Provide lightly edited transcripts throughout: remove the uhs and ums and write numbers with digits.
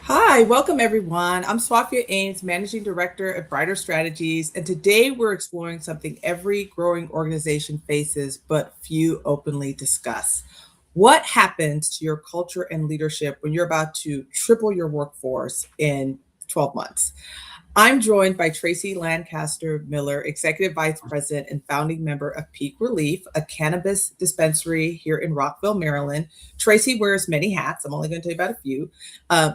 Hi, welcome everyone. I'm Swafia Ames, Managing Director at Brighter Strategies, and today we're exploring something every growing organization faces but few openly discuss. What happens to your culture and leadership when you're about to triple your workforce in 12 months? I'm joined by Tracey Lancaster Miller, Executive Vice President and founding member of Peake Releaf, a cannabis dispensary here in Rockville, Maryland. Tracey wears many hats. I'm only going to tell you about a few.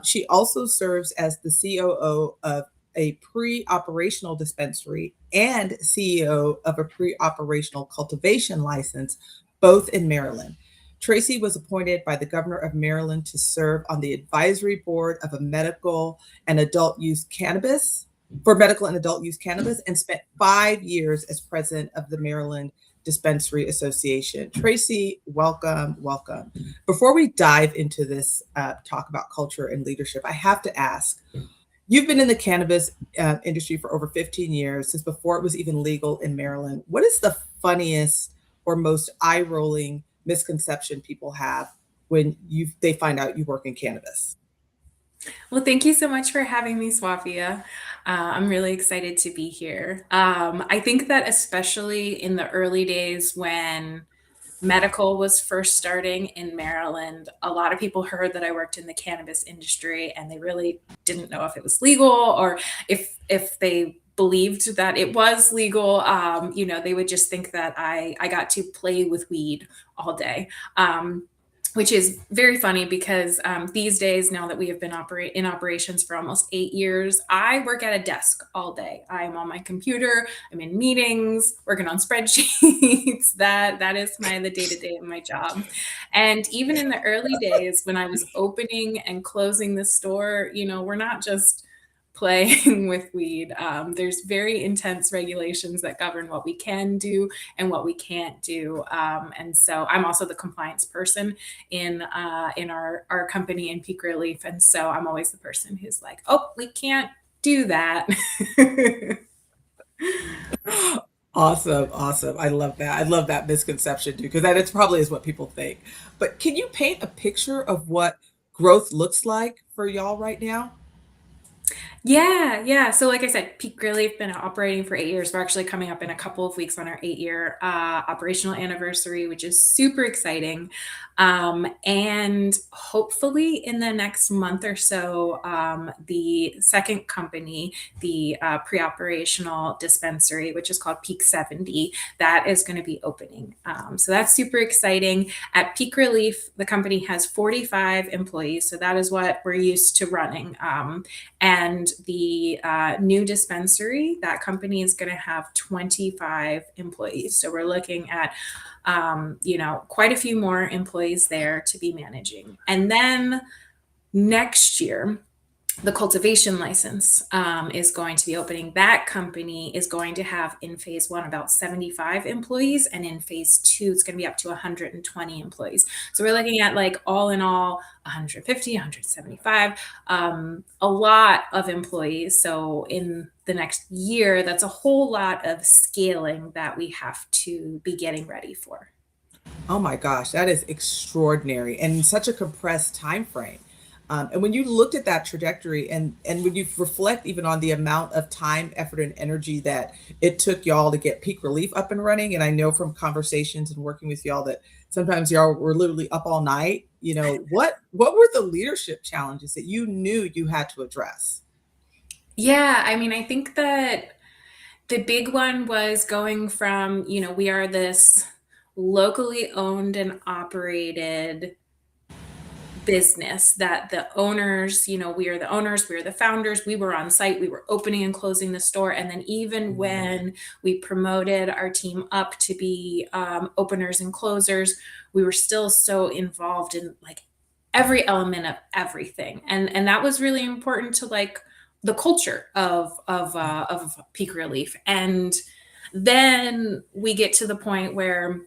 She also serves as the COO of a pre operational dispensary and CEO of a pre operational cultivation license, both in Maryland. Tracey was appointed by the governor of Maryland to serve on the advisory board of a medical and adult use cannabis for medical and adult use cannabis and spent 5 years as president of the Maryland Dispensary Association. Tracey, welcome, welcome. Before we dive into this talk about culture and leadership, I have to ask, you've been in the cannabis industry for over 15 years, since before it was even legal in Maryland. What is the funniest or most eye-rolling misconception people have when they find out you work in cannabis? Well, thank you so much for having me, Swafia. I'm really excited to be here. I think that especially in the early days when medical was first starting in Maryland, a lot of people heard that I worked in the cannabis industry and they really didn't know if it was legal or if they believed that it was legal. They would just think that I got to play with weed all day. Which is very funny because these days, now that we have been in operations for almost 8 years, I work at a desk all day. I'm on my computer. I'm in meetings, working on spreadsheets. That is the day to day of my job. And even in the early days when I was opening and closing the store, we're not just playing with weed. There's very intense regulations that govern what we can do and what we can't do. And so I'm also the compliance person in our company in Peake Releaf, and so I'm always the person who's like, "Oh, we can't do that." Awesome, awesome. I love that. I love that misconception too, because that it's probably is what people think. But can you paint a picture of what growth looks like for y'all right now? Yeah, yeah. So, like I said, Peak Relief been operating for 8 years. We're actually coming up in a couple of weeks on our 8 year operational anniversary, which is super exciting. And hopefully, in the next month or so, the second company, the pre operational dispensary, which is called Peak 70, that is going to be opening. So, that's super exciting. At Peak Relief, the company has 45 employees. So, that is what we're used to running. And the new dispensary, that company is going to have 25 employees. So we're looking at, quite a few more employees there to be managing. And then next year, the cultivation license is going to be opening. That company is going to have in phase one about 75 employees, and in phase two, it's going to be up to 120 employees. So we're looking at like all in all 150, 175, a lot of employees. So in the next year, that's a whole lot of scaling that we have to be getting ready for. Oh my gosh, that is extraordinary and in such a compressed time frame. And when you looked at that trajectory and when you reflect even on the amount of time, effort, and energy that it took y'all to get Peak Relief up and running, and I know from conversations and working with y'all that sometimes y'all were literally up all night, what were the leadership challenges that you knew you had to address? Yeah, I mean, I think that the big one was going from, we are this locally owned and operated business that the owners, we are the owners, we are the founders, we were on site, we were opening and closing the store. And then even when we promoted our team up to be openers and closers, we were still so involved in like every element of everything. And that was really important to like the culture of Peak Relief. And then we get to the point where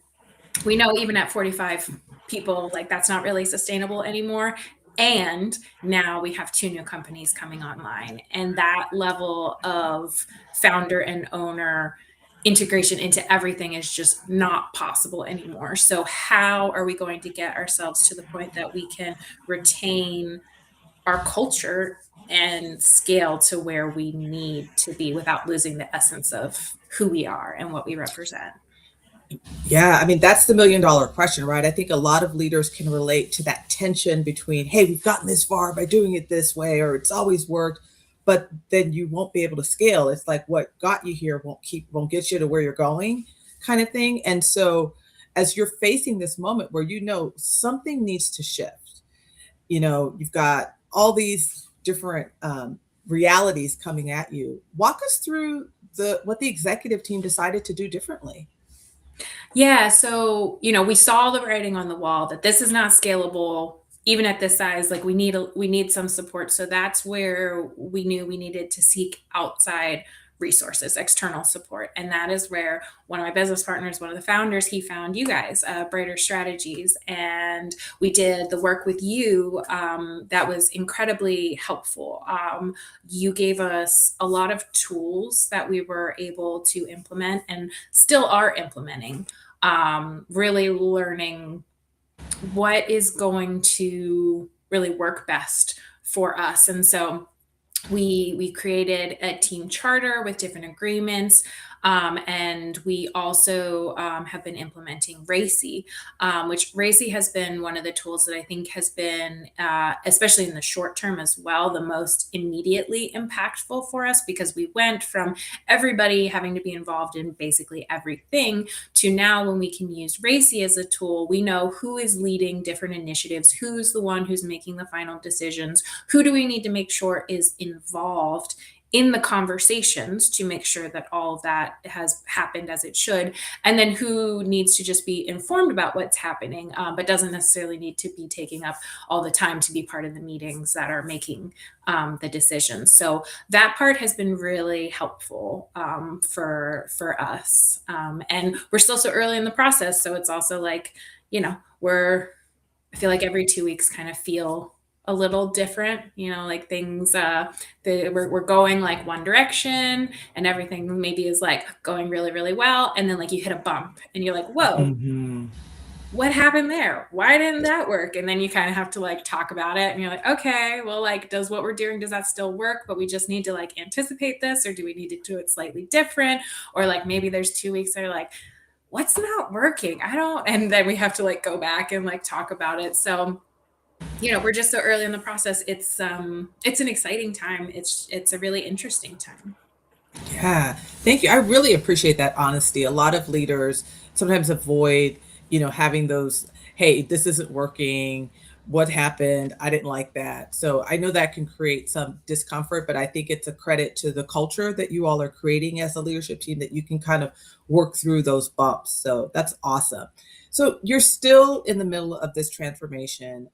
we know even at 45 people, like that's not really sustainable anymore. And now we have two new companies coming online, and that level of founder and owner integration into everything is just not possible anymore. So how are we going to get ourselves to the point that we can retain our culture and scale to where we need to be without losing the essence of who we are and what we represent. Yeah, I mean, that's the $1 million question, right? I think a lot of leaders can relate to that tension between, hey, we've gotten this far by doing it this way, or it's always worked, but then you won't be able to scale. It's like what got you here won't get you to where you're going, kind of thing. And so as you're facing this moment where you know something needs to shift, you know, you've got all these different realities coming at you. Walk us through the what the executive team decided to do differently. Yeah, so, we saw the writing on the wall that this is not scalable even at this size. Like we need some support. So that's where we knew we needed to seek outside resources, external support. And that is where one of my business partners, one of the founders, he found you guys, Brighter Strategies. And we did the work with you. That was incredibly helpful. You gave us a lot of tools that we were able to implement and still are implementing, really learning what is going to really work best for us. And so we created a team charter with different agreements, and we also have been implementing Releafe, which Releafe has been one of the tools that I think has been, especially in the short term as well, the most immediately impactful for us, because we went from everybody having to be involved in basically everything to now when we can use Releafe as a tool, we know who is leading different initiatives, who's the one who's making the final decisions, who do we need to make sure is involved in the conversations to make sure that all of that has happened as it should, and then who needs to just be informed about what's happening, but doesn't necessarily need to be taking up all the time to be part of the meetings that are making the decisions. So that part has been really helpful, for us, and we're still so early in the process. So it's also like, we're I feel like every 2 weeks kind of feel a little different, like things, we're going like one direction and everything maybe is like going really, really well. And then like you hit a bump and you're like, whoa, Mm-hmm. what happened there? Why didn't that work? And then you kind of have to like talk about it and you're like, okay, well, like, does what we're doing, does that still work? But we just need to like anticipate this, or do we need to do it slightly different? Or like maybe there's 2 weeks that are like, what's not working? I don't, and then we have to like go back and like talk about it. So, we're just so early in the process. It's an exciting time. It's a really interesting time. Yeah, thank you. I really appreciate that honesty. A lot of leaders sometimes avoid, having those, hey, this isn't working. What happened? I didn't like that. So I know that can create some discomfort, but I think it's a credit to the culture that you all are creating as a leadership team that you can kind of work through those bumps. So that's awesome. So you're still in the middle of this transformation,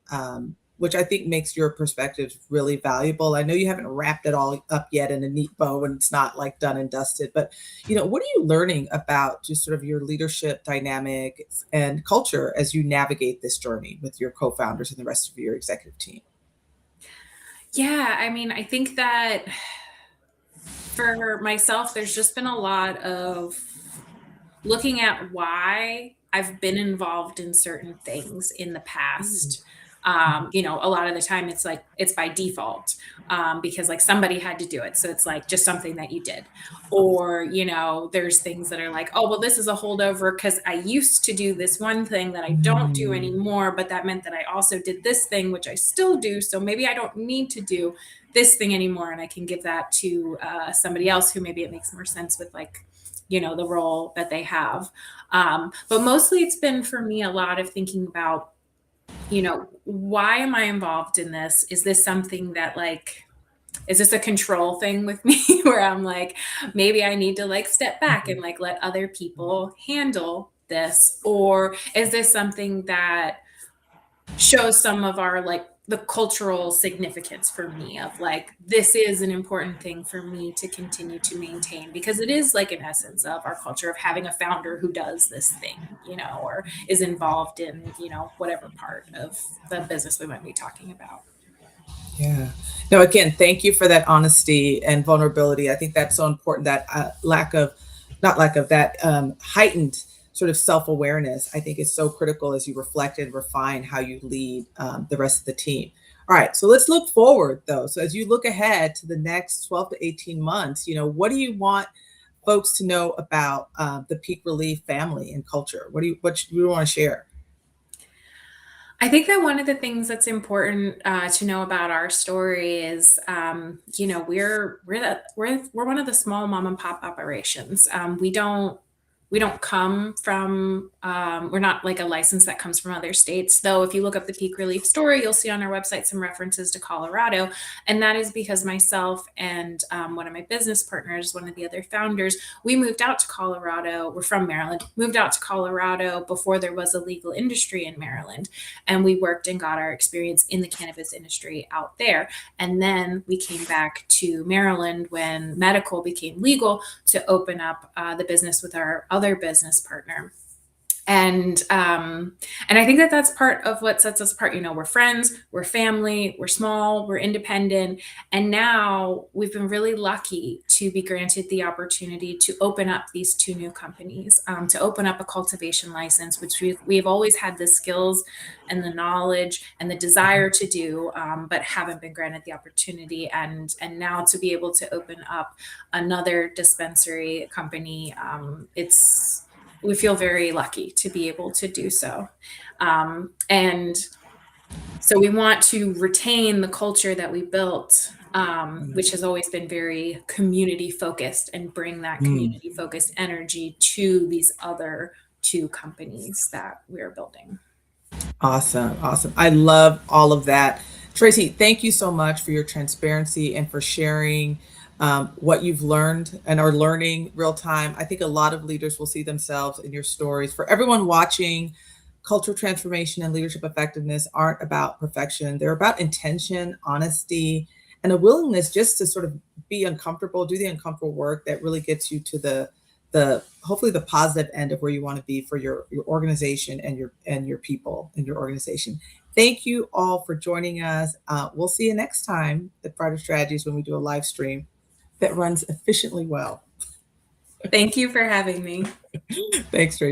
which I think makes your perspectives really valuable. I know you haven't wrapped it all up yet in a neat bow and it's not like done and dusted, but what are you learning about just sort of your leadership dynamics and culture as you navigate this journey with your co-founders and the rest of your executive team? Yeah, I mean, I think that for myself, there's just been a lot of looking at why I've been involved in certain things in the Mm. past. A lot of the time it's like it's by default, because like somebody had to do it. So it's like just something that you did. Or, there's things that are like, oh, well, this is a holdover because I used to do this one thing that I don't do Mm. anymore, but that meant that I also did this thing, which I still do. So maybe I don't need to do this thing anymore. And I can give that to somebody else who maybe it makes more sense with like, the role that they have. But mostly it's been for me a lot of thinking about, why am I involved in this? Is this something that like, is this a control thing with me where I'm like, maybe I need to like step back and Mhm. like let other people handle this? Or is this something that shows some of our like the cultural significance for me of like this is an important thing for me to continue to maintain, because it is like an essence of our culture of having a founder who does this thing, or is involved in, whatever part of the business we might be talking about. Yeah. No, again, thank you for that honesty and vulnerability. I think that's so important, that not lack of that heightened sort of self awareness. I think is so critical as you reflect and refine how you lead the rest of the team. All right, so let's look forward though. So as you look ahead to the next 12 to 18 months, what do you want folks to know about the Peake Releafe family and culture? What do you want to share? I think that one of the things that's important to know about our story is, we're one of the small mom and pop operations. We don't come from, we're not like a license that comes from other states. Though, if you look up the Peak Relief story, you'll see on our website some references to Colorado. And that is because myself and one of my business partners, one of the other founders, we moved out to Colorado. We're from Maryland, moved out to Colorado before there was a legal industry in Maryland. And we worked and got our experience in the cannabis industry out there. And then we came back to Maryland when medical became legal to open up the business with our other business partner. And I think that that's part of what sets us apart. We're friends, we're family, we're small, we're independent, and now we've been really lucky to be granted the opportunity to open up these two new companies, to open up a cultivation license, which we've always had the skills and the knowledge and the desire to do, but haven't been granted the opportunity. And now to be able to open up another dispensary company, we feel very lucky to be able to do so. And so we want to retain the culture that we built, which has always been very community focused, and bring that community focused energy to these other two companies that we're building. Awesome. Awesome. I love all of that. Tracey, thank you so much for your transparency and for sharing what you've learned and are learning real time. I think a lot of leaders will see themselves in your stories. For everyone watching, cultural transformation and leadership effectiveness aren't about perfection. They're about intention, honesty, and a willingness just to sort of be uncomfortable, do the uncomfortable work that really gets you to the hopefully the positive end of where you want to be for your organization and your people in your organization. Thank you all for joining us. We'll see you next time at Brighter Strategies when we do a live stream that runs efficiently well. Thank you for having me. Thanks, Tracy.